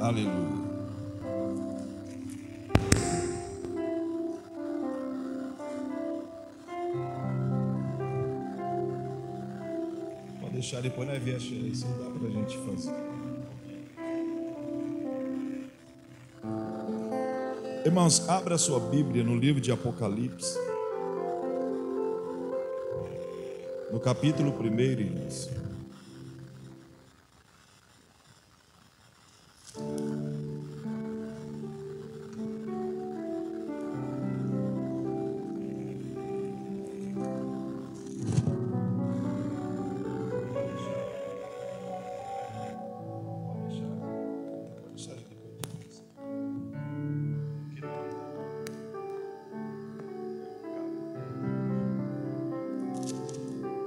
Aleluia. Pode deixar depois na veste aí, isso dá para a gente fazer. Irmãos, abra a sua Bíblia no livro de Apocalipse, no capítulo 1, irmãos.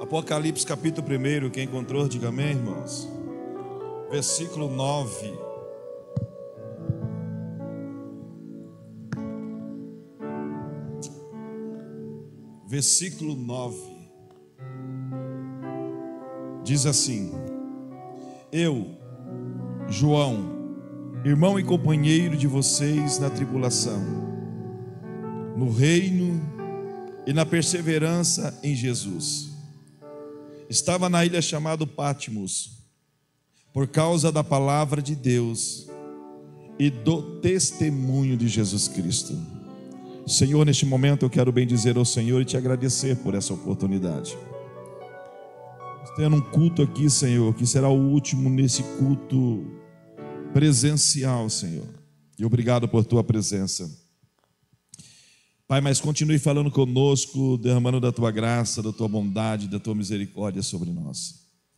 Apocalipse capítulo 1, quem encontrou, diga amém, irmãos. Versículo 9. Versículo 9. Diz assim: Eu, João, irmão e companheiro de vocês na tribulação, no reino e na perseverança em Jesus, estava na ilha chamada Patmos, por causa da palavra de Deus e do testemunho de Jesus Cristo. Senhor, neste momento eu quero bendizer ao Senhor e te agradecer por essa oportunidade. Tendo um culto aqui, Senhor, que será o último nesse culto presencial, Senhor. E obrigado por tua presença. Pai, mas continue falando conosco, derramando da tua graça, da tua bondade, da tua misericórdia sobre nós.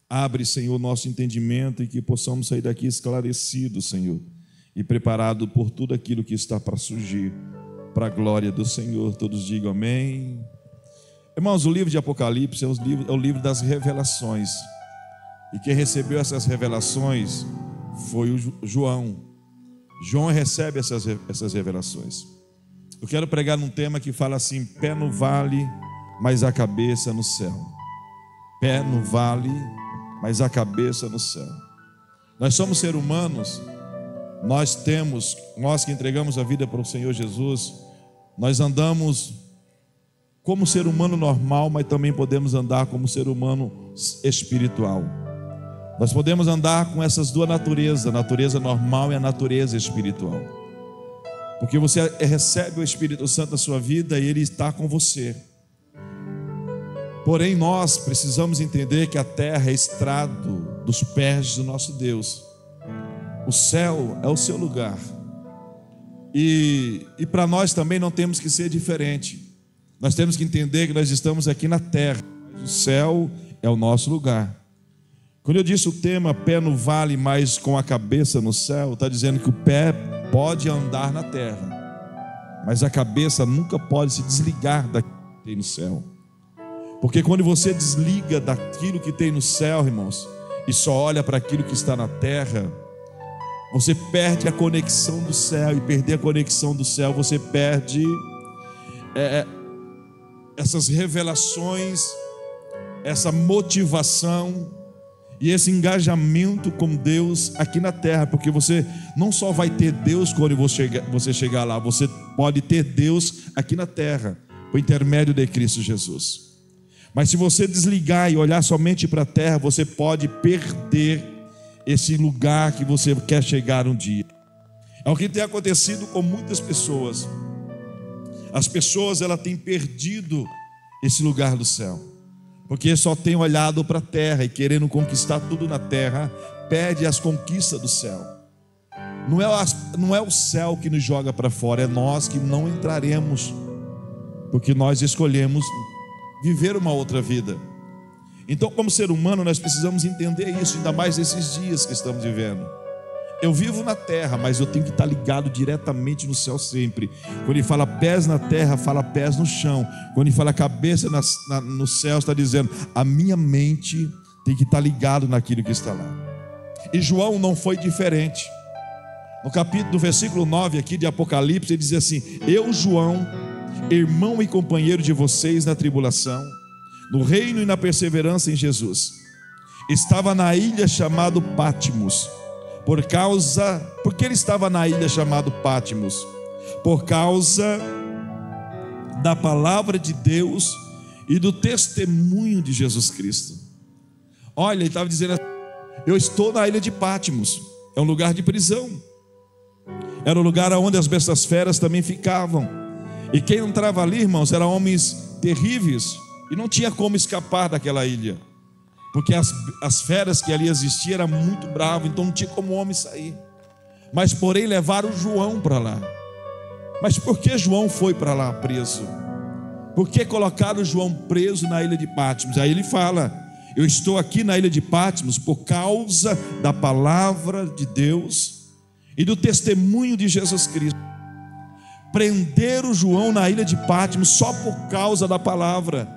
Abre, Senhor, nosso entendimento e que possamos sair daqui esclarecidos, Senhor, e preparado por tudo aquilo que está para surgir, para a glória do Senhor. Todos digam amém. Irmãos, o livro de Apocalipse é o livro das revelações, e quem recebeu essas revelações foi o João. João recebe essas revelações. Eu quero pregar num tema que fala assim: pé no vale, mas a cabeça no céu. Pé no vale, mas a cabeça no céu. Nós somos seres humanos, nós que entregamos a vida para o Senhor Jesus, nós andamos como ser humano normal, mas também podemos andar como ser humano espiritual. Nós podemos andar com essas duas naturezas, a natureza normal e a natureza espiritual. Porque você recebe o Espírito Santo na sua vida e Ele está com você. Porém, nós precisamos entender que a terra é estrado dos pés do nosso Deus. O céu é o seu lugar. E para nós também não temos que ser diferente. Nós temos que entender que nós estamos aqui na terra. O céu é o nosso lugar. Quando eu disse o tema pé no vale, mas com a cabeça no céu, está dizendo que o pé pode andar na terra, mas a cabeça nunca pode se desligar daquilo que tem no céu. Porque quando você desliga daquilo que tem no céu, irmãos, e só olha para aquilo que está na terra, você perde a conexão do céu. E perder a conexão do céu, você perde essas revelações, essa motivação e esse engajamento com Deus aqui na terra. Porque você não só vai ter Deus quando você chegar lá, você pode ter Deus aqui na terra, por intermédio de Cristo Jesus. Mas se você desligar e olhar somente para a terra, você pode perder esse lugar que você quer chegar um dia. É o que tem acontecido com muitas pessoas. As pessoas, elas têm perdido esse lugar do céu, porque só tem olhado para a terra e querendo conquistar tudo na terra, perde as conquistas do céu. Não é o céu que nos joga para fora, é nós que não entraremos, porque nós escolhemos viver uma outra vida. Então, como ser humano, nós precisamos entender isso, ainda mais nesses dias que estamos vivendo. Eu vivo na terra, mas eu tenho que estar ligado diretamente no céu sempre. Quando ele fala pés na terra, fala pés no chão. Quando ele fala cabeça no céu, está dizendo a minha mente tem que estar ligado naquilo que está lá. E João não foi diferente. No versículo 9 aqui de Apocalipse, ele diz assim: eu, João, irmão e companheiro de vocês na tribulação, no reino e na perseverança em Jesus, estava na ilha chamada Patmos, porque ele estava na ilha chamada Pátimos, por causa da palavra de Deus e do testemunho de Jesus Cristo. Olha, ele estava dizendo assim: eu estou na ilha de Pátimos, é um lugar de prisão, era o lugar onde as bestas feras também ficavam, e quem entrava ali, irmãos, eram homens terríveis, e não tinha como escapar daquela ilha, porque as feras que ali existiam eram muito bravas, então não tinha como o homem sair. Mas porém levaram João para lá. Mas por que João foi para lá preso? Por que colocaram João preso na ilha de Pátimos? Aí ele fala: eu estou aqui na ilha de Pátimos por causa da palavra de Deus e do testemunho de Jesus Cristo. Prenderam João na ilha de Pátimos só por causa da palavra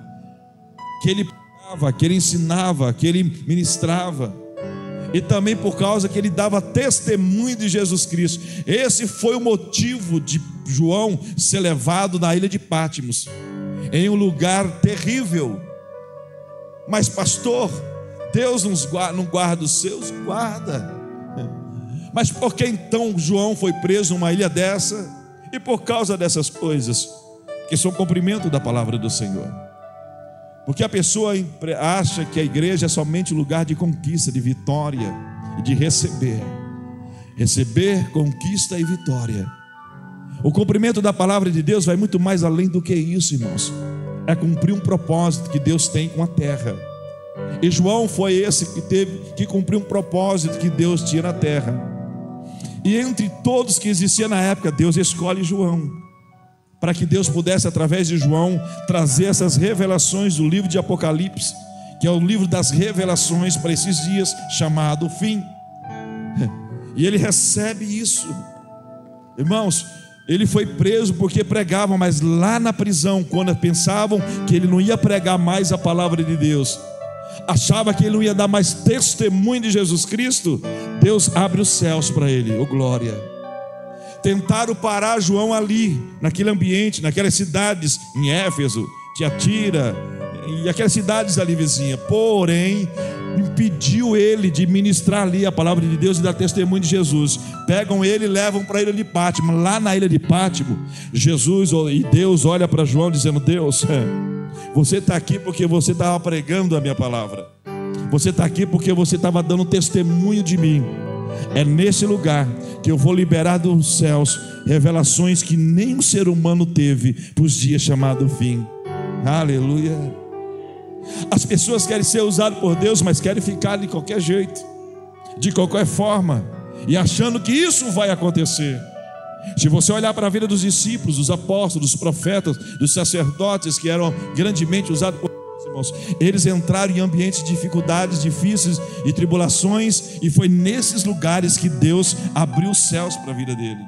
que ele pregava, que ele ensinava, que ele ministrava, e também por causa que ele dava testemunho de Jesus Cristo. Esse foi o motivo de João ser levado na ilha de Pátimos, em um lugar terrível. Mas pastor, Deus não guarda os seus? Guarda. Mas por que então João foi preso numa ilha dessa? E por causa dessas coisas, que são cumprimento da palavra do Senhor. Porque a pessoa acha que a igreja é somente lugar de conquista, de vitória e de receber. Receber, conquista e vitória. O cumprimento da palavra de Deus vai muito mais além do que isso, irmãos. É cumprir um propósito que Deus tem com a terra. E João foi esse que teve que cumprir um propósito que Deus tinha na terra. E entre todos que existiam na época, Deus escolhe João, para que Deus pudesse, através de João, trazer essas revelações do livro de Apocalipse, que é o livro das revelações para esses dias, chamado o fim. E ele recebe isso. Irmãos, ele foi preso porque pregava, mas lá na prisão, quando pensavam que ele não ia pregar mais a palavra de Deus, achava que ele não ia dar mais testemunho de Jesus Cristo, Deus abre os céus para ele. Oh glória! Tentaram parar João ali, naquele ambiente, naquelas cidades, em Éfeso, Tiatira, e aquelas cidades ali vizinhas. Porém, impediu ele de ministrar ali a palavra de Deus e dar testemunho de Jesus. Pegam ele e levam para a ilha de Pátimos. Lá na ilha de Pátimos, Jesus e Deus olha para João dizendo: Deus, você está aqui porque você estava pregando a minha palavra. Você está aqui porque você estava dando testemunho de mim. É nesse lugar que eu vou liberar dos céus revelações que nem um ser humano teve para os dias chamados fim. Aleluia. As pessoas querem ser usadas por Deus, mas querem ficar de qualquer jeito, de qualquer forma, e achando que isso vai acontecer. Se você olhar para a vida dos discípulos, dos apóstolos, dos profetas, dos sacerdotes, que eram grandemente usados por Deus, irmãos, eles entraram em ambientes de dificuldades, difíceis e tribulações, e foi nesses lugares que Deus abriu os céus para a vida dele.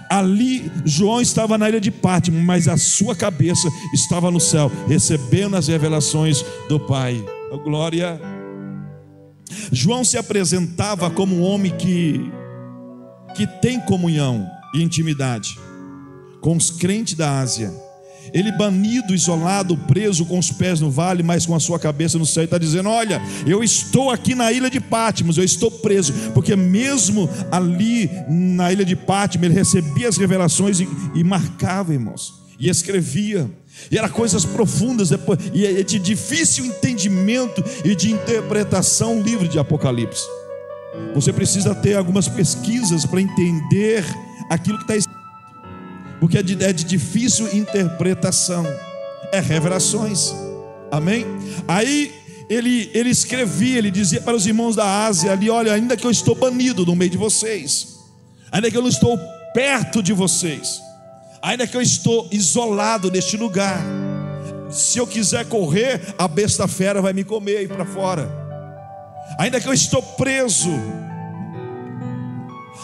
Ali João estava na ilha de Pátimos, mas a sua cabeça estava no céu, recebendo as revelações do Pai. Oh, glória! João se apresentava como um homem que tem comunhão e intimidade com os crentes da Ásia. Ele banido, isolado, preso, com os pés no vale, mas com a sua cabeça no céu. Ele está dizendo: olha, eu estou aqui na ilha de Pátimos, eu estou preso. Porque mesmo ali na ilha de Pátimos, ele recebia as revelações e marcava, irmãos, e escrevia. E eram coisas profundas, e de difícil entendimento e de interpretação, o livro de Apocalipse. Você precisa ter algumas pesquisas para entender aquilo que está escrito, porque é de difícil interpretação, é revelações. Amém? Aí ele escrevia, ele dizia para os irmãos da Ásia ali: olha, ainda que eu estou banido no meio de vocês, ainda que eu não estou perto de vocês, ainda que eu estou isolado neste lugar, se eu quiser correr, a besta fera vai me comer e ir para fora. Ainda que eu estou preso,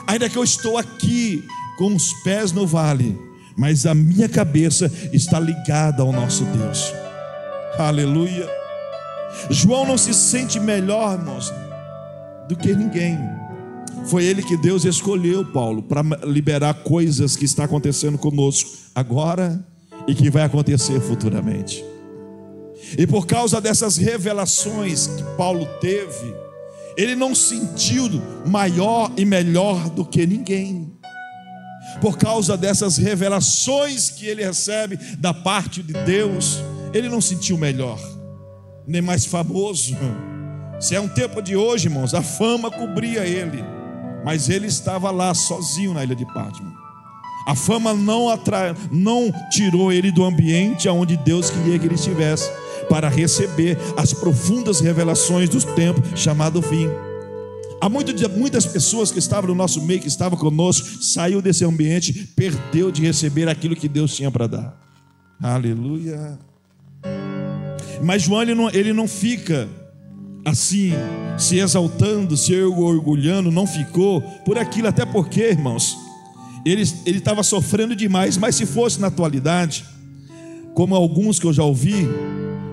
ainda que eu estou aqui com os pés no vale, mas a minha cabeça está ligada ao nosso Deus. Aleluia. João não se sente melhor, irmãos, do que ninguém. Foi ele que Deus escolheu, Paulo, para liberar coisas que está acontecendo conosco agora e que vai acontecer futuramente. E por causa dessas revelações que Paulo teve, ele não sentiu maior e melhor do que ninguém, por causa dessas revelações que ele recebe da parte de Deus. Ele não sentiu melhor, nem mais famoso. Se é um tempo de hoje, irmãos, a fama cobria ele, mas ele estava lá sozinho na ilha de Patmos. A fama não tirou ele do ambiente onde Deus queria que ele estivesse, para receber as profundas revelações do tempo chamado fim. Há muitas pessoas que estavam no nosso meio, que estavam conosco, saiu desse ambiente, perdeu de receber aquilo que Deus tinha para dar. Aleluia. Mas João, ele não fica assim, se exaltando, se orgulhando, não ficou por aquilo, até porque, irmãos, ele estava sofrendo demais. Mas se fosse na atualidade, como alguns que eu já ouvi,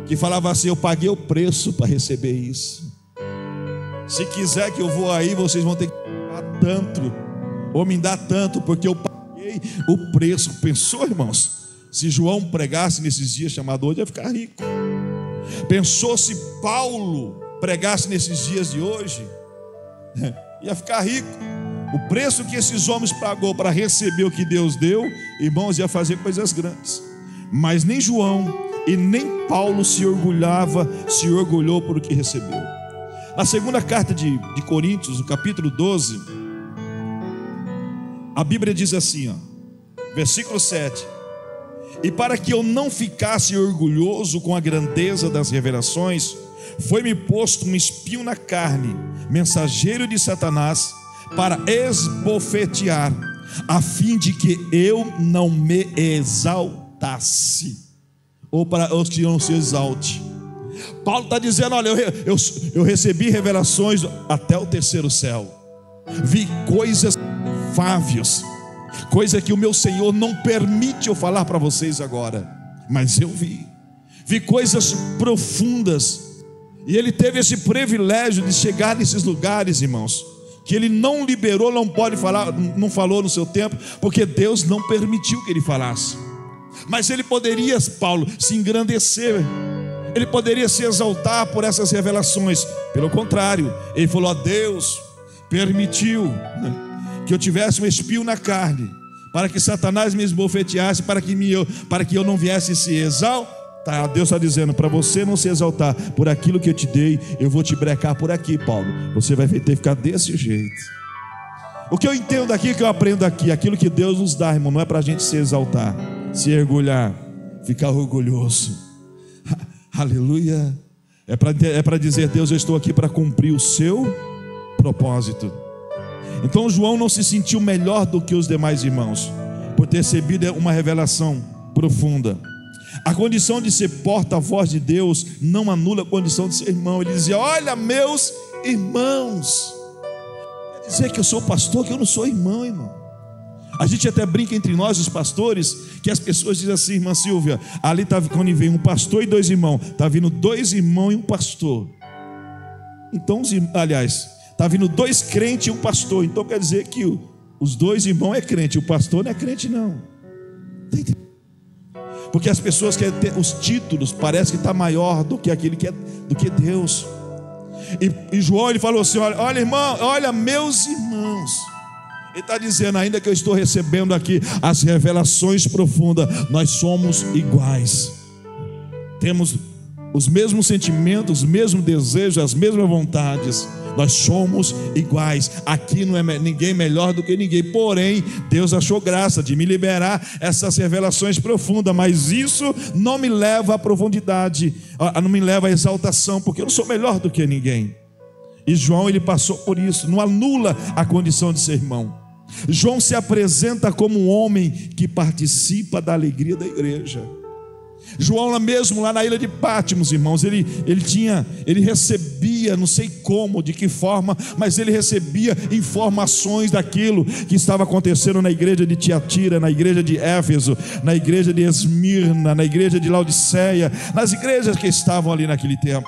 que falavam assim: eu paguei o preço para receber isso. Se quiser que eu vou aí, vocês vão ter que dar tanto, ou me dar tanto, porque eu paguei o preço. Pensou, irmãos? Se João pregasse nesses dias chamados hoje, ia ficar rico. Pensou se Paulo pregasse nesses dias de hoje, ia ficar rico. O preço que esses homens pagou para receber o que Deus deu, irmãos, ia fazer coisas grandes. Mas nem João e nem Paulo se orgulhou por o que recebeu. Na segunda carta de Coríntios, no capítulo 12, a Bíblia diz assim, versículo 7: e para que eu não ficasse orgulhoso com a grandeza das revelações, foi-me posto um espinho na carne, mensageiro de Satanás, para esbofetear, a fim de que eu não me exaltasse, ou que não se exalte. Paulo está dizendo: olha, eu recebi revelações até o terceiro céu, vi coisas inefáveis, coisa que o meu Senhor não permite eu falar para vocês agora, mas eu vi coisas profundas, e ele teve esse privilégio de chegar nesses lugares, irmãos, que ele não liberou, não pode falar, não falou no seu tempo, porque Deus não permitiu que ele falasse. Mas ele poderia, Paulo, se engrandecer, ele poderia se exaltar por essas revelações. Pelo contrário, ele falou: Deus permitiu que eu tivesse um espinho na carne, para que Satanás me esbofeteasse, para que eu não viesse se exaltar. Deus está dizendo: para você não se exaltar por aquilo que eu te dei, eu vou te brecar por aqui, Paulo. Você vai ter que ficar desse jeito. O que eu entendo daqui, o que eu aprendo daqui, aquilo que Deus nos dá, irmão, não é para a gente se exaltar, se orgulhar, ficar orgulhoso. Aleluia. É para dizer: Deus, eu estou aqui para cumprir o seu propósito. Então João não se sentiu melhor do que os demais irmãos, por ter recebido uma revelação profunda. A condição de ser porta-voz de Deus não anula a condição de ser irmão. Ele dizia: olha, meus irmãos. Quer dizer que eu sou pastor, que eu não sou irmão, irmão. A gente até brinca entre nós, os pastores, que as pessoas dizem assim: irmã Silvia, ali está, quando vem um pastor e 2 irmãos, está vindo 2 irmãos e um pastor. Então, aliás, está vindo 2 crentes e um pastor. Então quer dizer que os 2 irmãos é crente, o pastor não é crente, não. Porque as pessoas querem ter os títulos, parece que está maior do que aquele que é do que Deus. E João, ele falou assim: olha irmão, olha meus irmãos. Ele está dizendo: ainda que eu estou recebendo aqui as revelações profundas, nós somos iguais, temos os mesmos sentimentos, os mesmos desejos, as mesmas vontades. Nós somos iguais. Aqui não é ninguém melhor do que ninguém. Porém, Deus achou graça de me liberar essas revelações profundas, mas isso não me leva à profundidade, não me leva à exaltação, porque eu não sou melhor do que ninguém. E João, ele passou por isso. Não anula a condição de ser irmão. João se apresenta como um homem que participa da alegria da igreja. João, mesmo lá na ilha de Patmos, irmãos, ele recebia, não sei como, de que forma, mas ele recebia informações daquilo que estava acontecendo na igreja de Tiatira, na igreja de Éfeso, na igreja de Esmirna, na igreja de Laodiceia, nas igrejas que estavam ali naquele tempo.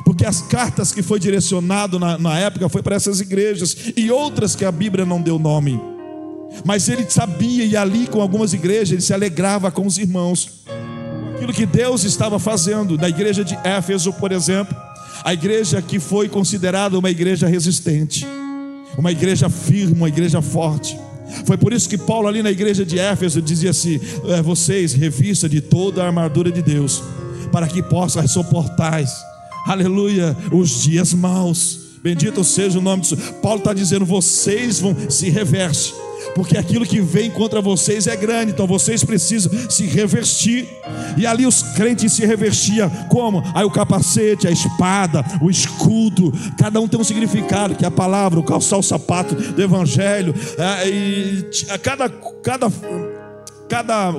Porque as cartas que foi direcionado na época foi para essas igrejas e outras que a Bíblia não deu nome. Mas ele sabia, e ali com algumas igrejas ele se alegrava com os irmãos, aquilo que Deus estava fazendo. Na igreja de Éfeso, por exemplo, A igreja que foi considerada uma igreja resistente, uma igreja firme, uma igreja forte. Foi por isso que Paulo ali na igreja de Éfeso dizia assim: vocês revista de toda a armadura de Deus, para que possam suportar, aleluia, os dias maus. Bendito seja o nome de Jesus. Paulo está dizendo: vocês vão se revestir, porque aquilo que vem contra vocês é grande, então vocês precisam se revestir. E ali os crentes se revestiam como? Aí o capacete, a espada, o escudo, cada um tem um significado, que é a palavra, o calçar o sapato do evangelho, e cada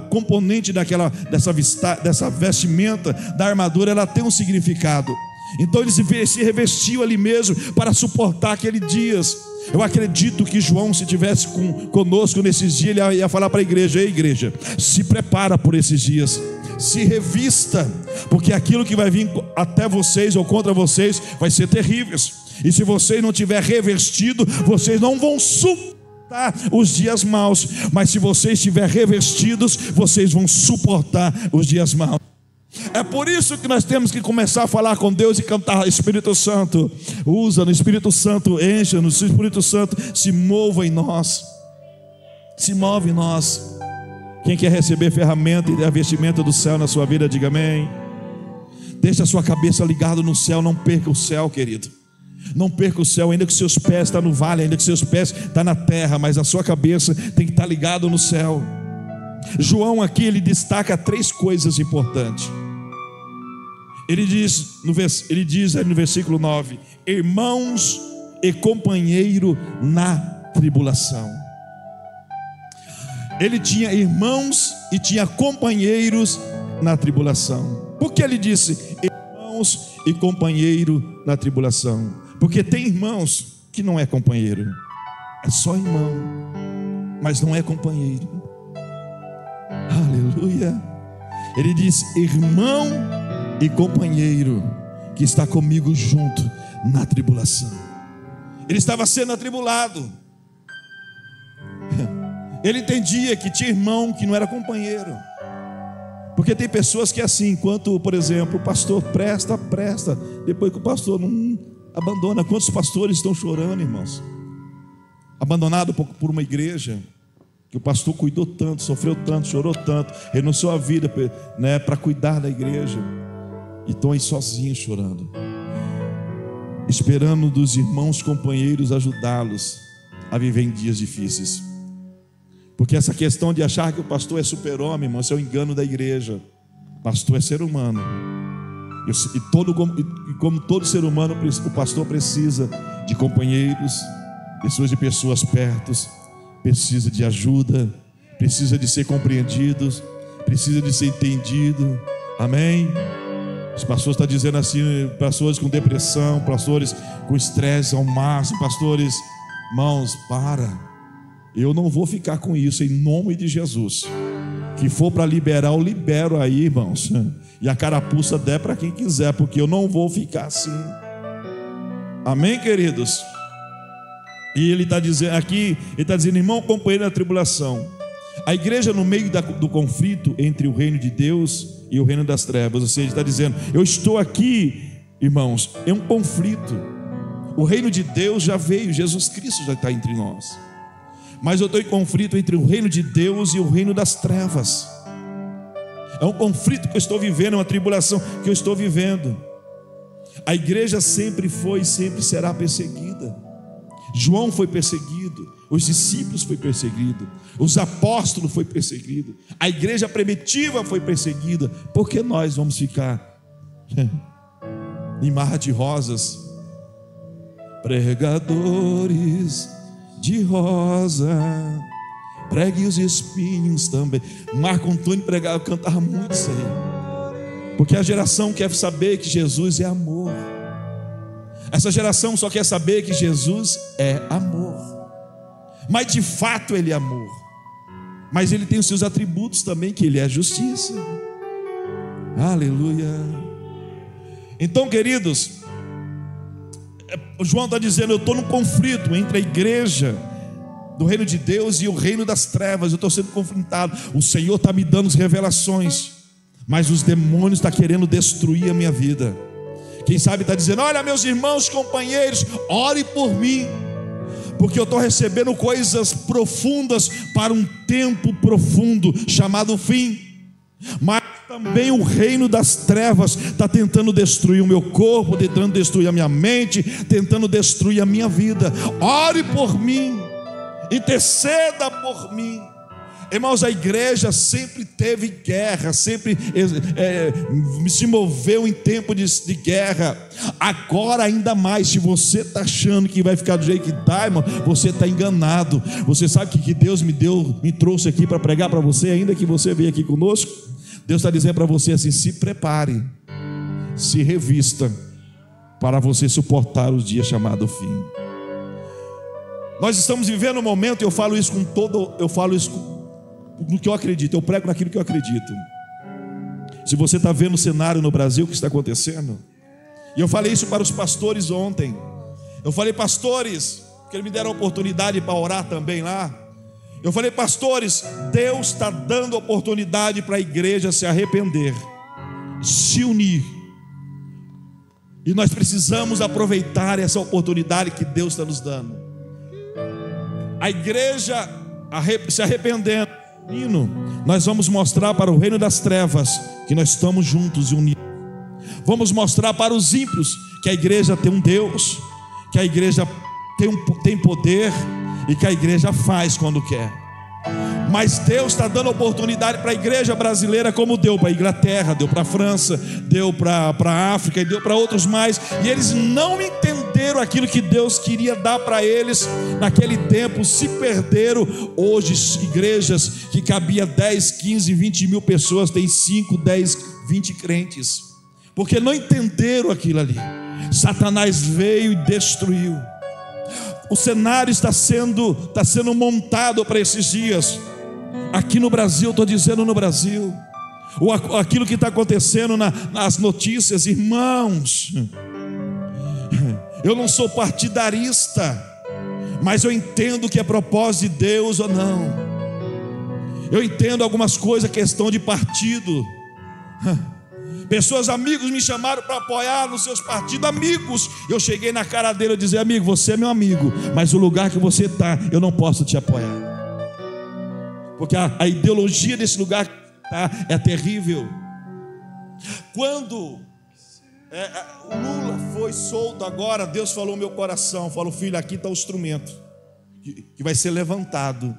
componente dessa vestimenta da armadura, ela tem um significado. Então eles se revestiu ali mesmo para suportar aqueles dias. Eu acredito que João, se tivesse conosco nesses dias, ele ia falar para a igreja: ei, igreja, se prepara por esses dias, se revista, porque aquilo que vai vir até vocês ou contra vocês vai ser terrível. E se vocês não tiver revestido, vocês não vão suportar os dias maus. Mas se vocês estiverem revestidos, vocês vão suportar os dias maus. É por isso que nós temos que começar a falar com Deus e cantar: Espírito Santo, usa-nos, Espírito Santo, encha-nos, Espírito Santo, se mova em nós, se move em nós. Quem quer receber ferramenta e a vestimenta do céu na sua vida, diga amém. Deixa a sua cabeça ligada no céu, não perca o céu, querido. Não perca o céu, ainda que seus pés estão no vale, ainda que seus pés estão na terra, mas a sua cabeça tem que estar ligada no céu. João aqui, ele destaca 3 coisas importantes. Ele diz aí no versículo 9: irmãos e companheiro na tribulação. Ele tinha irmãos e tinha companheiros na tribulação. Por que ele disse irmãos e companheiro na tribulação? Porque tem irmãos que não é companheiro, é só irmão, mas não é companheiro. Aleluia. Ele diz irmão e companheiro que está comigo junto na tribulação. Ele estava sendo atribulado. Ele entendia que tinha irmão que não era companheiro. Porque tem pessoas que é assim, enquanto, por exemplo, o pastor presta, depois que o pastor não abandona. Quantos pastores estão chorando, irmãos? Abandonado por uma igreja que o pastor cuidou tanto, sofreu tanto, chorou tanto, renunciou a vida, né, para cuidar da igreja, e estão aí sozinhos chorando, esperando dos irmãos companheiros ajudá-los a viver em dias difíceis. Porque essa questão de achar que o pastor é super-homem, irmão, isso é um engano da igreja. Pastor é ser humano, e como todo ser humano, o pastor precisa de companheiros, de pessoas perto, precisa de ajuda, precisa de ser compreendido, precisa de ser entendido. Amém? Os pastores estão dizendo assim: pastores com depressão, pastores com estresse ao máximo, pastores, irmãos, eu não vou ficar com isso, em nome de Jesus. Que for para liberar, eu libero aí, irmãos, e a carapuça der para quem quiser, porque eu não vou ficar assim. Amém, queridos? E ele está dizendo aqui, ele está dizendo: irmão, companheiro na tribulação. A igreja, no meio do conflito entre o reino de Deus e o reino das trevas, ou seja, ele está dizendo: eu estou aqui, irmãos, é um conflito. O reino de Deus já veio, Jesus Cristo já está entre nós, mas eu estou em conflito entre o reino de Deus e o reino das trevas. É um conflito que eu estou vivendo, é uma tribulação que eu estou vivendo. A igreja sempre foi e sempre será perseguida. João foi perseguido, os discípulos foram perseguidos, os apóstolos foram perseguidos, a igreja primitiva foi perseguida. Por que nós vamos ficar em mar de rosas? Pregadores de rosa, pregue os espinhos também. Marco Antônio pregava, cantava muito isso aí, porque a geração quer saber que Jesus é amor. Essa geração só quer saber que Jesus é amor, mas de fato Ele é amor, mas Ele tem os seus atributos também, que Ele é justiça. Aleluia. Então, queridos, João está dizendo: eu estou num conflito entre a igreja do reino de Deus e o reino das trevas. Eu estou sendo confrontado. O Senhor está me dando revelações, mas os demônios estão querendo destruir a minha vida, Quem sabe está dizendo: olha, meus irmãos, companheiros, ore por mim, porque eu estou recebendo coisas profundas para um tempo profundo chamado fim. Mas também o reino das trevas está tentando destruir o meu corpo, tentando destruir a minha mente, tentando destruir a minha vida. Ore por mim, interceda por mim. Irmãos, a igreja sempre teve guerra, sempre se moveu em tempo de guerra. Agora ainda mais, se você está achando que vai ficar do jeito que está, irmão, você está enganado. Você sabe que Deus me trouxe aqui para pregar para você, ainda que você veio aqui conosco. Deus está dizendo para você assim: se prepare, se revista, para você suportar os dias chamados fim. Nós estamos vivendo um momento, eu falo isso no que eu acredito, eu prego naquilo que eu acredito. Se você está vendo o cenário no Brasil, o que está acontecendo, e eu falei isso para os pastores ontem. Eu falei: pastores, porque eles me deram a oportunidade para orar também lá. Eu falei: pastores, Deus está dando oportunidade para a igreja se arrepender, se unir, e nós precisamos aproveitar essa oportunidade que Deus está nos dando. A igreja se arrependendo, nós vamos mostrar para o reino das trevas que nós estamos juntos e unidos. Vamos mostrar para os ímpios que a igreja tem um Deus, que a igreja tem poder e que a igreja faz quando quer. Mas Deus está dando oportunidade para a igreja brasileira, como deu para a Inglaterra, deu para a França, deu para a África e deu para outros mais. E eles não entenderam aquilo que Deus queria dar para eles naquele tempo, se perderam. Hoje igrejas que cabia 10, 15, 20 mil pessoas tem 5, 10, 20 crentes, porque não entenderam aquilo ali. Satanás veio e destruiu. O cenário está sendo montado para esses dias. Aqui no Brasil, estou dizendo no Brasil, aquilo que está acontecendo nas notícias, irmãos. Eu não sou partidarista, mas eu entendo que é propósito de Deus ou não. Eu entendo algumas coisas, questão de partido. Pessoas, amigos, me chamaram para apoiar nos seus partidos, amigos. Eu cheguei na cara dele e disse: amigo, você é meu amigo, mas o lugar que você está, eu não posso te apoiar, porque a ideologia desse lugar que está é terrível. Quando o Lula foi solto agora, Deus falou no meu coração, falou: filho, aqui está o instrumento que vai ser levantado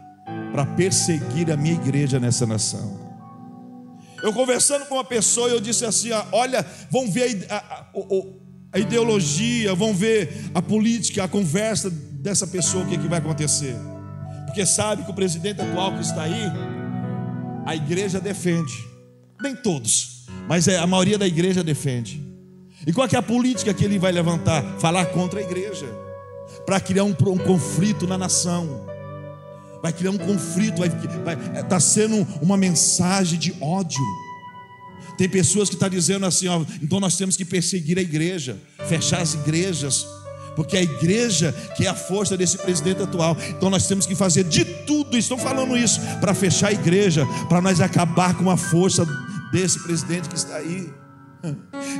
para perseguir a minha igreja nessa nação. Eu conversando com uma pessoa, eu disse assim: olha, vão ver a ideologia, vão ver a política, a conversa dessa pessoa, o que vai acontecer. Porque sabe que o presidente atual que está aí, a igreja defende. Nem todos, mas a maioria da igreja defende. E qual que é a política que ele vai levantar? Falar contra a igreja, para criar um conflito na nação. Vai criar um conflito, está sendo uma mensagem de ódio. Tem pessoas que estão dizendo assim: então nós temos que perseguir a igreja, fechar as igrejas, porque a igreja que é a força desse presidente atual. Então nós temos que fazer de tudo, estão falando isso, para fechar a igreja, para nós acabar com a força desse presidente que está aí.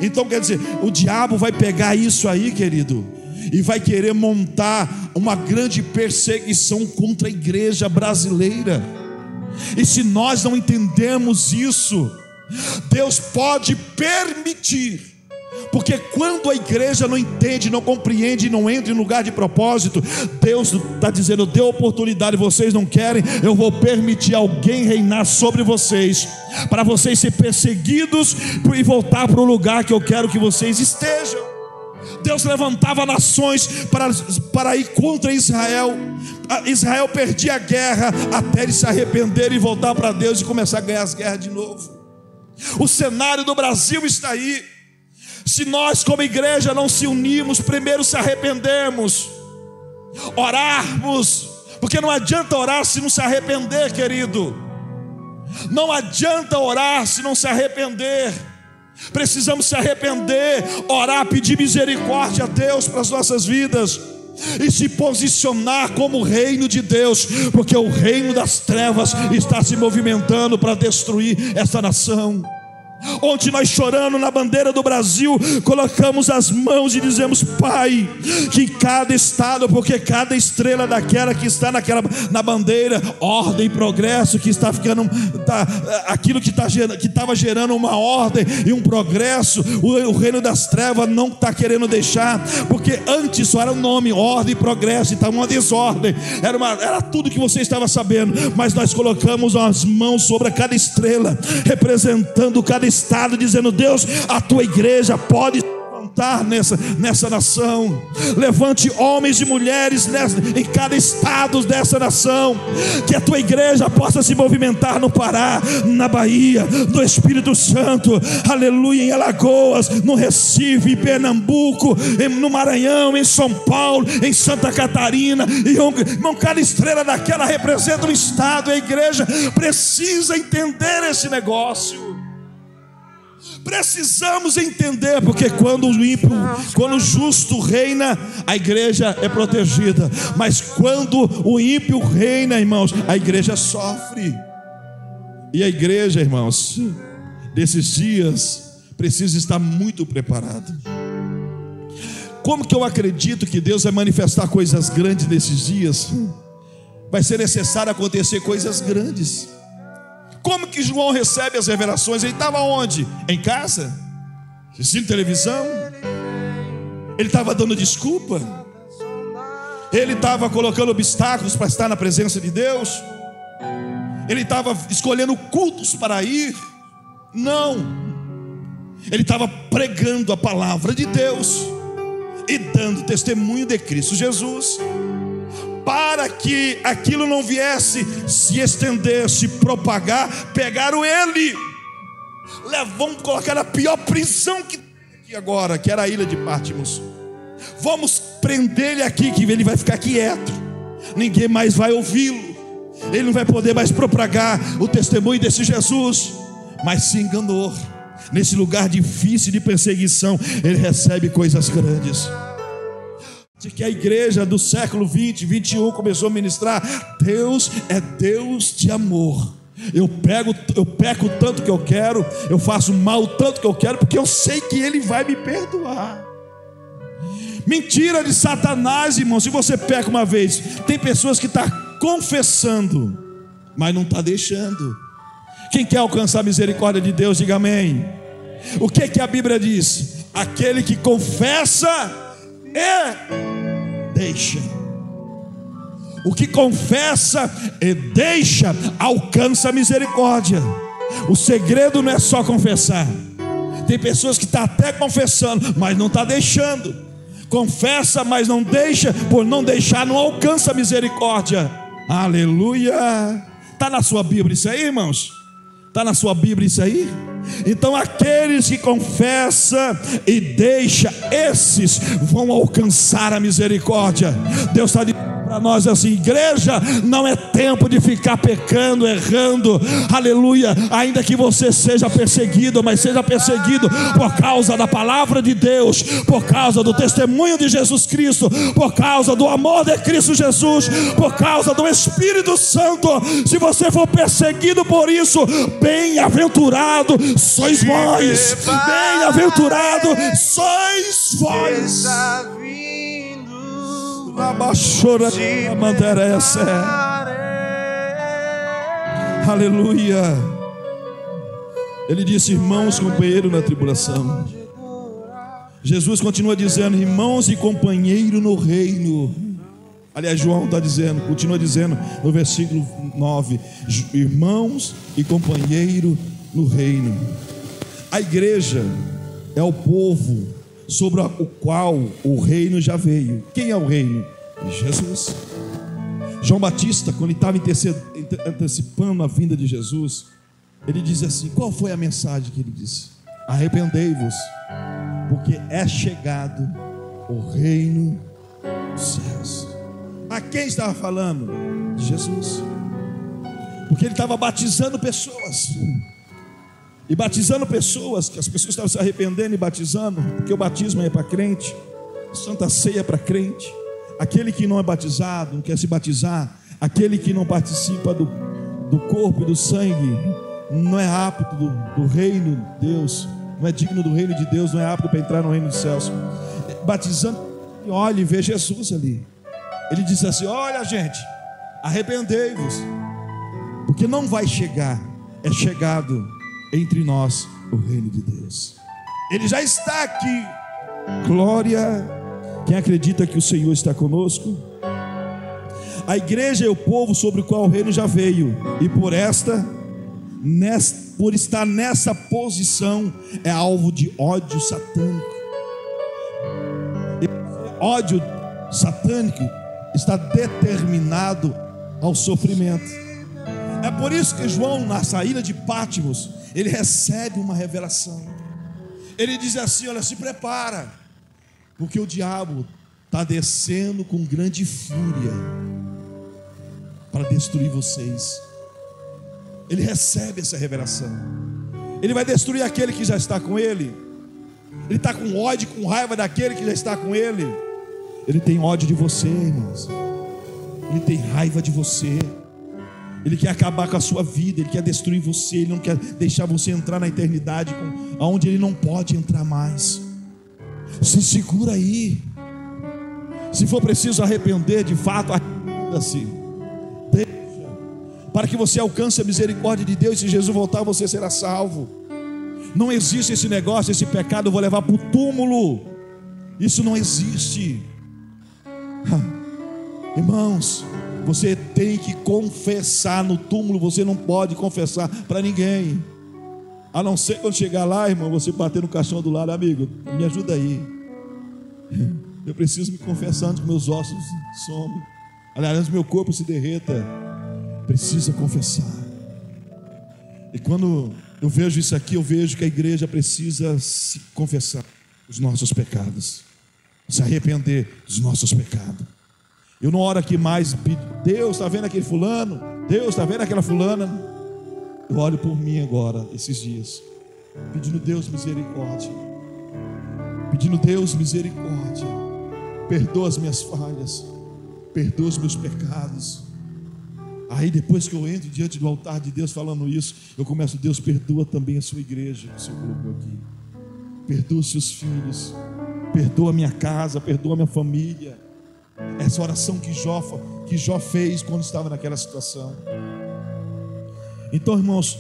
Então quer dizer, o diabo vai pegar isso aí, querido, e vai querer montar uma grande perseguição contra a igreja brasileira. E se nós não entendemos isso, Deus pode permitir, porque quando a igreja não entende, não compreende, não entra em lugar de propósito, Deus está dizendo: deu oportunidade, vocês não querem, eu vou permitir alguém reinar sobre vocês, para vocês serem perseguidos e voltar para o lugar que eu quero que vocês estejam. Deus levantava nações para ir contra Israel. Israel perdia a guerra até eles se arrependerem e voltar para Deus e começar a ganhar as guerras de novo. O cenário do Brasil está aí. Se nós como igreja não se unirmos, primeiro se arrependermos, orarmos, porque não adianta orar se não se arrepender, querido. Não adianta orar se não se arrepender. Precisamos se arrepender, orar, pedir misericórdia a Deus para as nossas vidas e se posicionar como reino de Deus, porque o reino das trevas está se movimentando para destruir essa nação. Ontem nós chorando na bandeira do Brasil, colocamos as mãos e dizemos: Pai, que cada estado, porque cada estrela daquela que está na bandeira, ordem e progresso, que está ficando, aquilo que estava gerando uma ordem e um progresso, o reino das trevas não está querendo deixar, porque antes só era o nome, ordem e progresso, e estava uma desordem, era tudo que você estava sabendo, mas nós colocamos as mãos sobre cada estrela, representando cada estado, dizendo: Deus, a tua igreja pode levantar nessa nação. Levante homens e mulheres em cada estado dessa nação, que a tua igreja possa se movimentar no Pará, na Bahia, no Espírito Santo, aleluia, em Alagoas, no Recife, em Pernambuco, no Maranhão, em São Paulo, em Santa Catarina. Irmão, cada estrela daquela representa um estado. A igreja precisa entender esse negócio. Precisamos entender, porque quando o justo reina, a igreja é protegida. Mas quando o ímpio reina, irmãos, a igreja sofre. E a igreja, irmãos, desses dias, precisa estar muito preparada. Como que eu acredito que Deus vai manifestar coisas grandes nesses dias? Vai ser necessário acontecer coisas grandes. Como que João recebe as revelações? Ele estava onde? Em casa? Assistindo televisão? Ele estava dando desculpa? Ele estava colocando obstáculos para estar na presença de Deus? Ele estava escolhendo cultos para ir? Não. Ele estava pregando a palavra de Deus e dando testemunho de Cristo Jesus, para que aquilo não viesse se estender, se propagar. Pegaram ele, vamos colocar na pior prisão que tem aqui agora, que era a ilha de Patmos. Vamos prender ele aqui, que ele vai ficar quieto, ninguém mais vai ouvi-lo, ele não vai poder mais propagar o testemunho desse Jesus. Mas se enganou. Nesse lugar difícil de perseguição, ele recebe coisas grandes. De que a igreja do século 20, 21 começou a ministrar: Deus é Deus de amor. Eu peco tanto que eu quero, eu faço mal tanto que eu quero, porque eu sei que Ele vai me perdoar. Mentira de Satanás, irmão. Se você peca uma vez, tem pessoas que estão confessando, mas não está deixando. Quem quer alcançar a misericórdia de Deus, diga amém. O que a Bíblia diz? Aquele que confessa e deixa. O que confessa e deixa alcança a misericórdia. O segredo não é só confessar. Tem pessoas que estão até confessando, mas não está deixando. Confessa, mas não deixa. Por não deixar, não alcança a misericórdia. Aleluia. Está na sua Bíblia isso aí, irmãos? Está na sua Bíblia isso aí? Então aqueles que confessam e deixam, esses vão alcançar a misericórdia. Deus está dizendo para nós assim: igreja, não é tempo de ficar pecando, errando, aleluia. Ainda que você seja perseguido, mas seja perseguido por causa da palavra de Deus, por causa do testemunho de Jesus Cristo, por causa do amor de Cristo Jesus, por causa do Espírito Santo. Se você for perseguido por isso, bem-aventurado sois vós, bem-aventurado sois vós. Aleluia. Ele disse: irmãos, companheiro na tribulação. Jesus continua dizendo: irmãos e companheiro no reino. Aliás, João está dizendo, continua dizendo no versículo 9: irmãos e companheiro no reino. A igreja é o povo sobre o qual o reino já veio. Quem é o reino? Jesus. João Batista, quando ele estava antecipando a vinda de Jesus, ele diz assim: qual foi a mensagem que ele disse? Arrependei-vos, porque é chegado o reino dos céus. A quem estava falando? De Jesus. Porque ele estava batizando pessoas. E batizando pessoas, que as pessoas estavam se arrependendo e batizando, porque o batismo é para crente, Santa Ceia é para crente. Aquele que não é batizado, não quer se batizar, aquele que não participa do corpo e do sangue não é apto do reino de Deus, não é digno do reino de Deus, não é apto para entrar no reino dos céus. Batizando, olha e vê Jesus ali. Ele diz assim: olha, gente, arrependei-vos, porque não vai chegar, é chegado entre nós o reino de Deus. Ele já está aqui. Glória. Quem acredita que o Senhor está conosco? A igreja é o povo sobre o qual o reino já veio, e por estar nessa posição, é alvo de ódio satânico. Esse ódio satânico está determinado ao sofrimento. É por isso que João, na saída de Pátimos, ele recebe uma revelação. Ele diz assim: olha, se prepara, porque o diabo está descendo com grande fúria para destruir vocês. Ele recebe essa revelação. Ele vai destruir aquele que já está com ele. Ele está com ódio, com raiva daquele que já está com ele. Ele tem ódio de você, irmãos. Ele tem raiva de você. Ele quer acabar com a sua vida. Ele quer destruir você. Ele não quer deixar você entrar na eternidade, onde ele não pode entrar mais. Se segura aí. Se for preciso arrepender, de fato, arrependa-se. Deixa, para que você alcance a misericórdia de Deus. E se Jesus voltar, você será salvo. Não existe esse negócio, esse pecado eu vou levar para o túmulo. Isso não existe. Irmãos, você tem que confessar no túmulo. Você não pode confessar para ninguém, a não ser quando chegar lá, irmão, você bater no caixão do lado: amigo, me ajuda aí, eu preciso me confessar antes que meus ossos somem, aliás, antes que meu corpo se derreta. Precisa confessar. E quando eu vejo isso aqui, eu vejo que a igreja precisa se confessar os nossos pecados, se arrepender dos nossos pecados. Eu não oro aqui mais: Deus, está vendo aquele fulano? Deus, está vendo aquela fulana? Eu oro por mim agora, esses dias, pedindo: Deus, misericórdia. Pedindo: Deus, misericórdia. Perdoa as minhas falhas, perdoa os meus pecados. Aí depois que eu entro diante do altar de Deus falando isso, eu começo: Deus, perdoa também a sua igreja que o Senhor colocou aqui. Perdoa os seus filhos, perdoa a minha casa, perdoa a minha família. Essa oração que Jó fez quando estava naquela situação. Então, irmãos,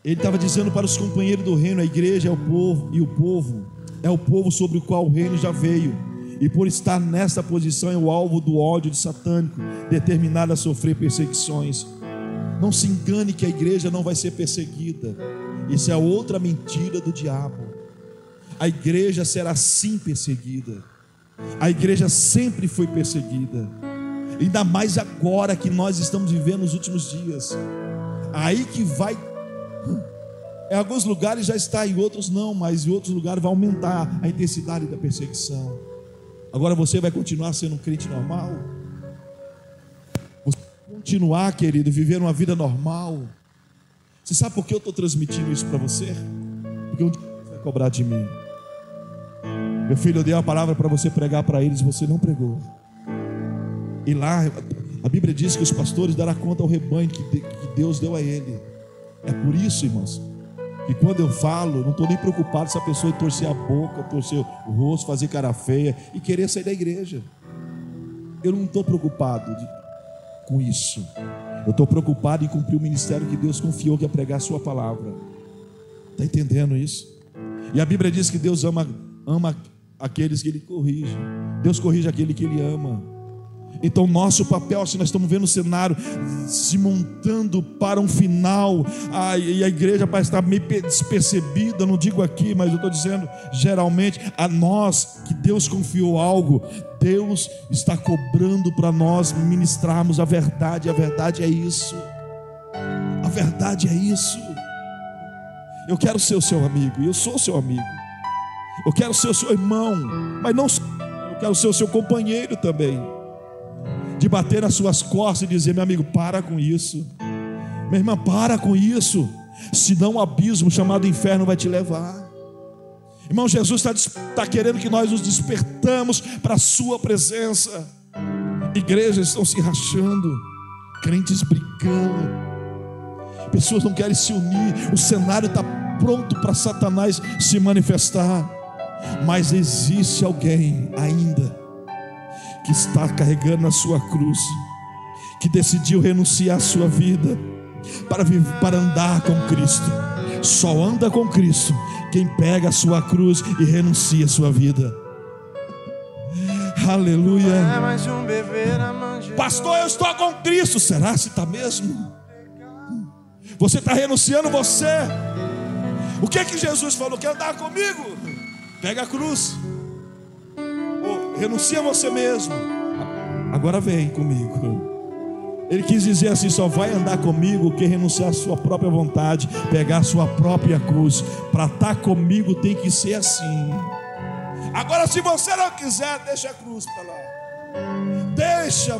ele estava dizendo para os companheiros do reino: a igreja é o povo, e o povo é o povo sobre o qual o reino já veio, e por estar nessa posição é o alvo do ódio de satânico, determinado a sofrer perseguições. Não se engane que a igreja não vai ser perseguida. Isso é outra mentira do diabo. A igreja será sim perseguida. A igreja sempre foi perseguida, ainda mais agora que nós estamos vivendo os últimos dias. Aí que vai, em alguns lugares já está, em outros não, mas em outros lugares vai aumentar a intensidade da perseguição. Agora você vai continuar sendo um crente normal? Você vai continuar, querido, viver uma vida normal? Você sabe por que eu estou transmitindo isso para você? Porque um dia você vai cobrar de mim: meu filho, eu dei uma palavra para você pregar para eles, você não pregou. E lá, a Bíblia diz que os pastores darão conta ao rebanho que Deus deu a ele. É por isso, irmãos, que quando eu falo, não estou nem preocupado se a pessoa torcer a boca, torcer o rosto, fazer cara feia e querer sair da igreja. Eu não estou preocupado com isso. Eu estou preocupado em cumprir o ministério que Deus confiou, que é pregar a sua palavra. Está entendendo isso? E a Bíblia diz que Deus ama aqueles que Ele corrige. Deus corrige aquele que Ele ama. Então nosso papel, se nós estamos vendo o cenário se montando para um final, e a igreja parece estar meio despercebida, não digo aqui, mas eu estou dizendo geralmente, a nós que Deus confiou algo, Deus está cobrando para nós ministrarmos a verdade. A verdade é isso. A verdade é isso. Eu quero ser o seu amigo, e eu sou o seu amigo. Eu quero ser o seu irmão, mas não só, eu quero ser o seu companheiro também. De bater nas suas costas e dizer: meu amigo, para com isso. Minha irmã, para com isso. Senão o abismo chamado inferno vai te levar. Irmão, Jesus está querendo que nós nos despertamos para a sua presença. Igrejas estão se rachando, crentes brigando. Pessoas não querem se unir. O cenário está pronto para Satanás se manifestar. Mas existe alguém ainda que está carregando a sua cruz, que decidiu renunciar a sua vida para andar com Cristo. Só anda com Cristo quem pega a sua cruz e renuncia a sua vida. Aleluia. Pastor, eu estou com Cristo. Será se está mesmo? Você está renunciando você. O que é que Jesus falou? Quer andar comigo? Pega a cruz. Renuncia você mesmo. Agora vem comigo. Ele quis dizer assim: só vai andar comigo quem renunciar a sua própria vontade, pegar a sua própria cruz. Para estar comigo tem que ser assim. Agora, se você não quiser, deixa a cruz para lá. Deixa.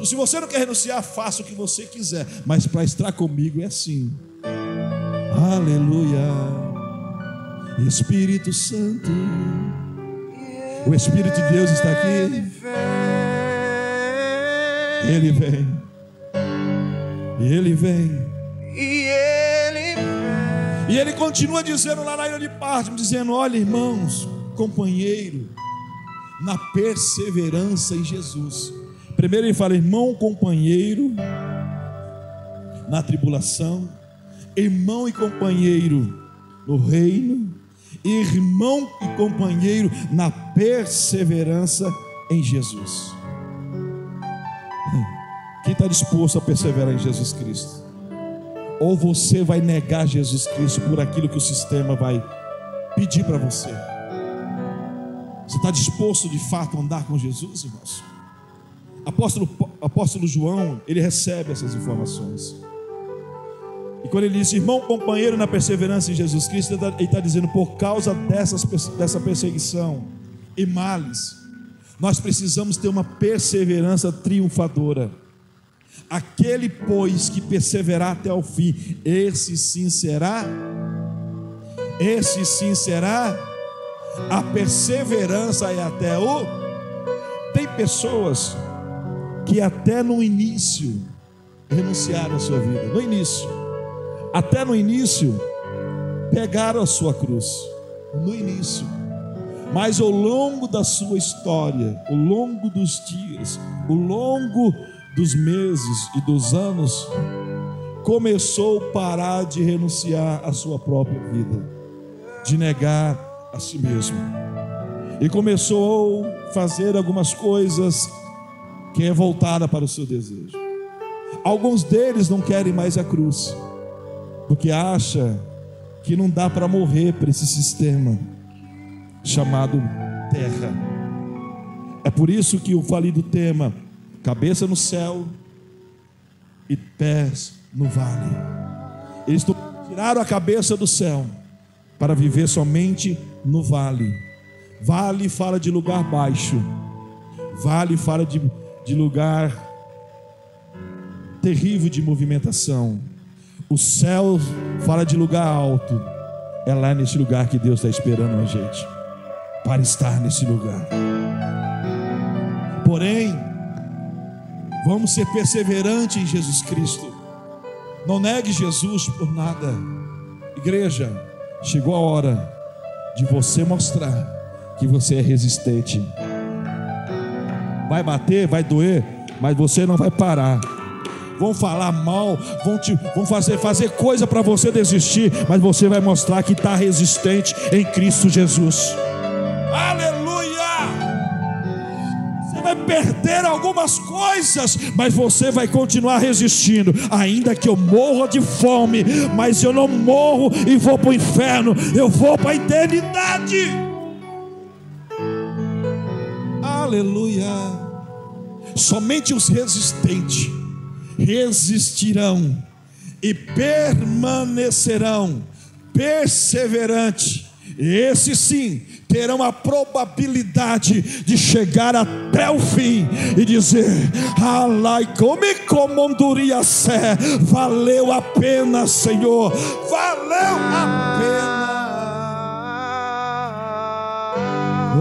Se você não quer renunciar, faça o que você quiser. Mas para estar comigo é assim. Aleluia. Espírito Santo. O Espírito de Deus está aqui. Ele vem. Ele vem. E ele continua dizendo lá na ilha de Patmos, dizendo: olha, irmãos, companheiro, na perseverança em Jesus. Primeiro ele fala: irmão, companheiro na tribulação, irmão e companheiro no reino, irmão e companheiro na perseverança em Jesus. Quem está disposto a perseverar em Jesus Cristo? Ou você vai negar Jesus Cristo por aquilo que o sistema vai pedir para você? Você está disposto de fato a andar com Jesus, irmãos? Apóstolo João, ele recebe essas informações. E quando ele diz irmão, companheiro na perseverança em Jesus Cristo, ele está dizendo: por causa dessa perseguição e males, nós precisamos ter uma perseverança triunfadora. Aquele, pois, que perseverar até o fim, esse sim será a perseverança é até o... Tem pessoas que até no início renunciaram à sua vida. No início, até no início pegaram a sua cruz. No início. Mas ao longo da sua história, ao longo dos dias, ao longo dos meses e dos anos, começou a parar de renunciar à sua própria vida, de negar a si mesmo, e começou a fazer algumas coisas que é voltada para o seu desejo. Alguns deles não querem mais a cruz, porque acha que não dá para morrer para esse sistema chamado terra. É por isso que eu falei do tema: cabeça no céu e pés no vale. Eles tiraram a cabeça do céu para viver somente no vale. Vale fala de lugar baixo. Vale fala de lugar terrível de movimentação. O céu fala de lugar alto. É lá nesse lugar que Deus está esperando a gente, para estar nesse lugar. Porém, vamos ser perseverantes em Jesus Cristo. Não negue Jesus por nada. Igreja, chegou a hora de você mostrar que você é resistente. Vai bater, vai doer, mas você não vai parar. Vão falar mal, vão fazer coisa para você desistir, mas você vai mostrar que está resistente em Cristo Jesus. Aleluia! Você vai perder algumas coisas, mas você vai continuar resistindo. Ainda que eu morra de fome, mas eu não morro e vou para o inferno, eu vou para a eternidade. Aleluia! Somente os resistentes resistirão e permanecerão perseverantes. Esses sim terão a probabilidade de chegar até o fim e dizer: valeu a pena, Senhor, valeu a pena.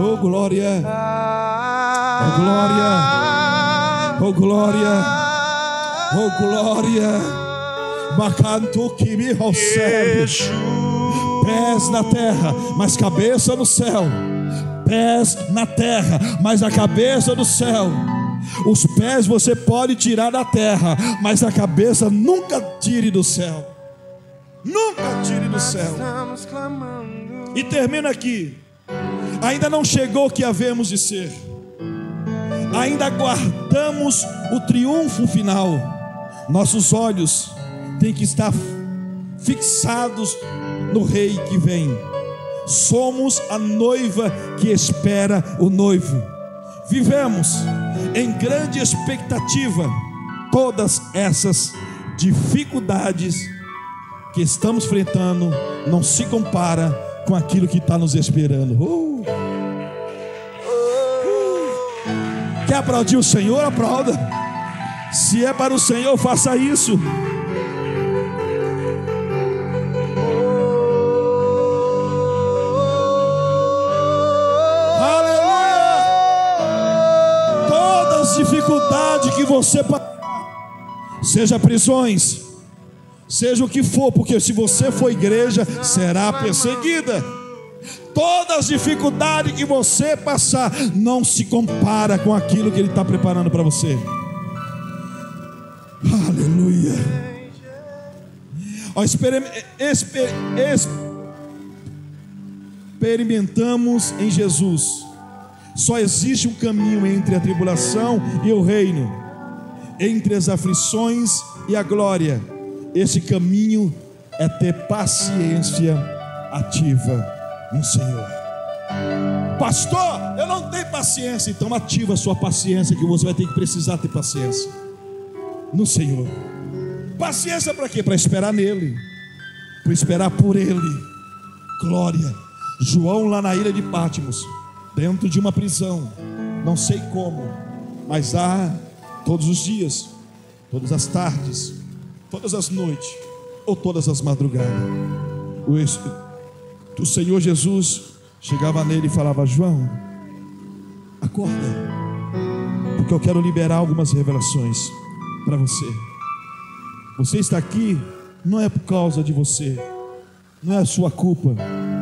Oh glória, oh glória, oh glória, oh glória. Bacanto que me recebe. Pés na terra, mas cabeça no céu. Pés na terra, mas a cabeça no céu. Os pés você pode tirar da terra, mas a cabeça nunca tire do céu. Nunca tire do céu. E termina aqui. Ainda não chegou o que havemos de ser. Ainda aguardamos o triunfo final. Nossos olhos têm que estar fixados no Rei que vem. Somos a noiva que espera o noivo. Vivemos em grande expectativa. Todas essas dificuldades que estamos enfrentando não se compara com aquilo que está nos esperando. Quer aplaudir o Senhor? Aplauda. Se é para o Senhor, faça isso. Aleluia! Todas as dificuldades que você passar, seja prisões, seja o que for, porque se você for igreja, será perseguida. Todas as dificuldades que você passar não se compara com aquilo que Ele está preparando para você. Aleluia. Experimentamos em Jesus. Só existe um caminho entre a tribulação e o reino, entre as aflições e a glória. Esse caminho é ter paciência ativa no Senhor. Pastor, eu não tenho paciência. Então ativa a sua paciência, que você vai ter que precisar ter paciência no Senhor. Paciência para quê? Para esperar nele, para esperar por Ele. Glória. João lá na ilha de Patmos, dentro de uma prisão, não sei como, mas todos os dias, todas as tardes, todas as noites, ou todas as madrugadas, o Senhor Jesus chegava nele e falava: João, acorda, porque eu quero liberar algumas revelações para você. Você está aqui não é por causa de você, não é a sua culpa.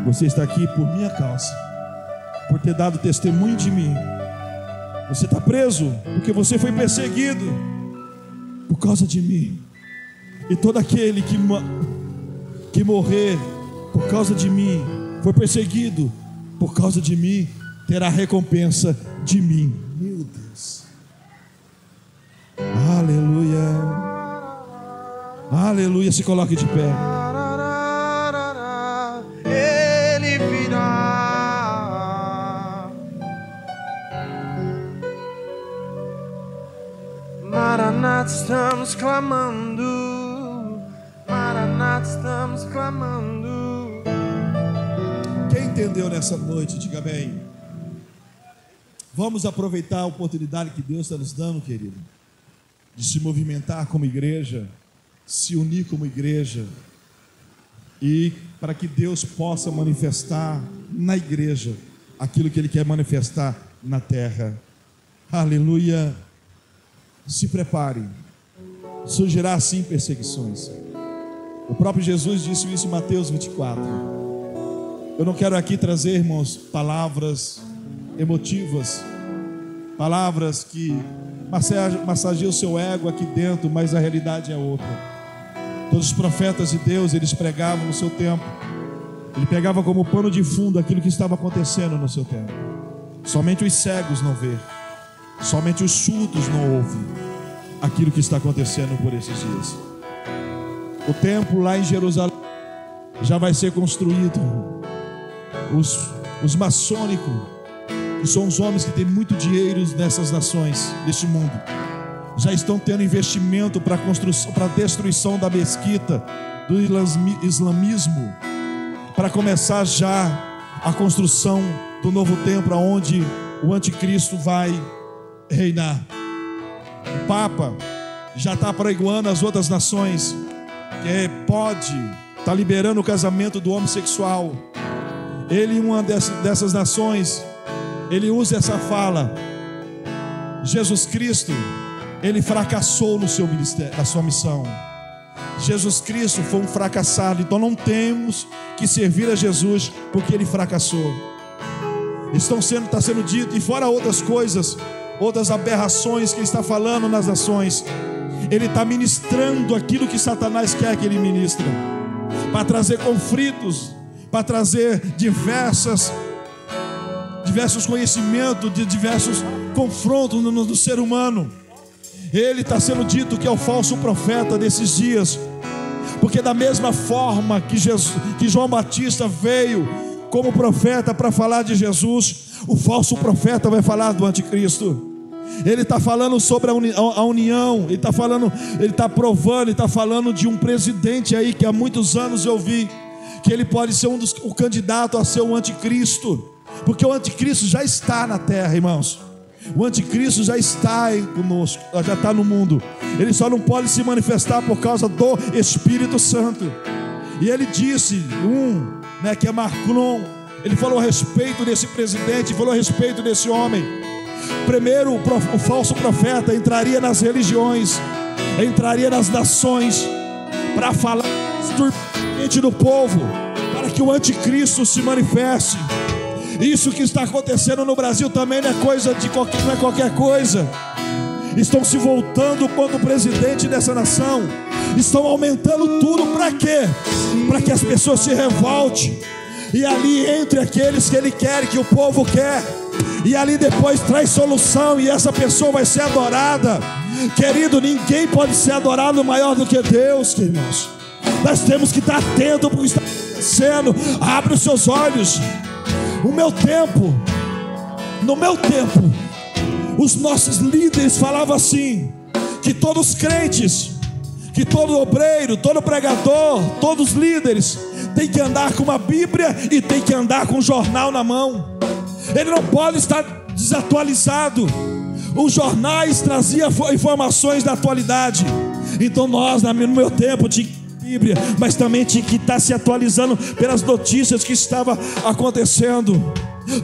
Você está aqui por minha causa, por ter dado testemunho de mim. Você está preso porque você foi perseguido por causa de mim. E todo aquele que morrer por causa de mim, foi perseguido por causa de mim, terá recompensa de mim. Meu Deus. Aleluia. Aleluia. Se coloque de pé. Ele virá. Maranata, estamos clamando. Maranata, estamos clamando. Quem entendeu nessa noite, diga bem. Vamos aproveitar a oportunidade que Deus está nos dando, querido, de se movimentar como igreja, se unir como igreja, e para que Deus possa manifestar na igreja aquilo que Ele quer manifestar na terra. Aleluia. Se prepare. Surgirá sim perseguições. O próprio Jesus disse isso em Mateus 24. Eu não quero aqui trazer, irmãos, palavras emotivas, palavras que massageiam o seu ego aqui dentro, mas a realidade é outra. Todos os profetas de Deus, eles pregavam no seu tempo. Ele pegava como pano de fundo aquilo que estava acontecendo no seu tempo. Somente os cegos não vê, somente os surdos não ouvem aquilo que está acontecendo por esses dias. O templo lá em Jerusalém já vai ser construído. Os maçônicos, que são os homens que têm muito dinheiro nessas nações deste mundo, já estão tendo investimento para construção, para destruição da mesquita, do islamismo, para começar já a construção do novo templo, onde o anticristo vai reinar. O Papa já está pregoando às outras nações que pode estar liberando o casamento do homossexual. Ele, em uma dessas nações, ele usa essa fala: Jesus Cristo, ele fracassou no seu ministério, na sua missão. Jesus Cristo foi um fracassado, então não temos que servir a Jesus porque ele fracassou. Está sendo dito, e fora outras coisas, outras aberrações que ele está falando nas nações, ele está ministrando aquilo que Satanás quer que ele ministre, para trazer conflitos, para trazer diversos conhecimentos, de diversos confrontos no ser humano. Ele está sendo dito que é o falso profeta desses dias, porque da mesma forma que João Batista veio como profeta para falar de Jesus, o falso profeta vai falar do anticristo. Ele está falando sobre a união, ele está provando, ele está falando de um presidente aí que há muitos anos eu vi que ele pode ser o candidato a ser o anticristo, porque o anticristo já está na terra, irmãos. O anticristo já está aí conosco, já está no mundo. Ele só não pode se manifestar por causa do Espírito Santo. E ele disse, que é Macron, ele falou a respeito desse presidente, falou a respeito desse homem. Primeiro, o falso profeta entraria nas religiões, entraria nas nações, para falar turbilhamente do povo, para que o anticristo se manifeste. Isso que está acontecendo no Brasil também não é qualquer coisa. Estão se voltando contra o presidente dessa nação, estão aumentando tudo. Para quê? Para que as pessoas se revoltem, e ali entre aqueles que ele quer, que o povo quer, e ali depois traz solução, e essa pessoa vai ser adorada. Querido, ninguém pode ser adorado maior do que Deus, irmãos. Nós temos que estar atentos para o que está acontecendo. Abre os seus olhos. No meu tempo, os nossos líderes falavam assim, que todos os crentes, que todo obreiro, todo pregador, todos os líderes tem que andar com uma Bíblia e tem que andar com um jornal na mão. Ele não pode estar desatualizado. Os jornais traziam informações da atualidade. Então nós, no meu tempo, tinha Bíblia, mas também tinha que estar se atualizando pelas notícias que estavam acontecendo.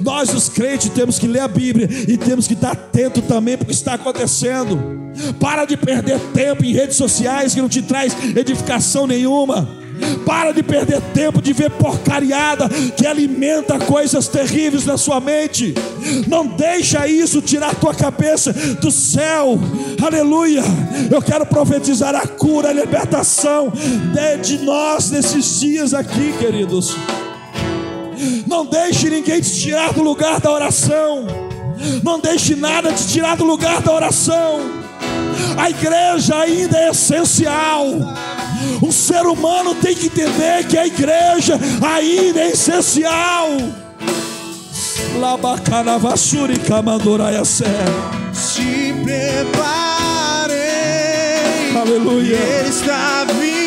Nós, os crentes, temos que ler a Bíblia e temos que estar atento também para o que está acontecendo. Para de perder tempo em redes sociais que não te traz edificação nenhuma. Para de perder tempo de ver porcariada que alimenta coisas terríveis na sua mente. Não deixa isso tirar a tua cabeça do céu. Aleluia. Eu quero profetizar a cura, a libertação de nós nesses dias aqui, queridos. Não deixe ninguém te tirar do lugar da oração. Não deixe nada te tirar do lugar da oração. A igreja ainda é essencial. O ser humano tem que entender que a igreja ainda é essencial. Se preparem, aleluia. Ele está vindo.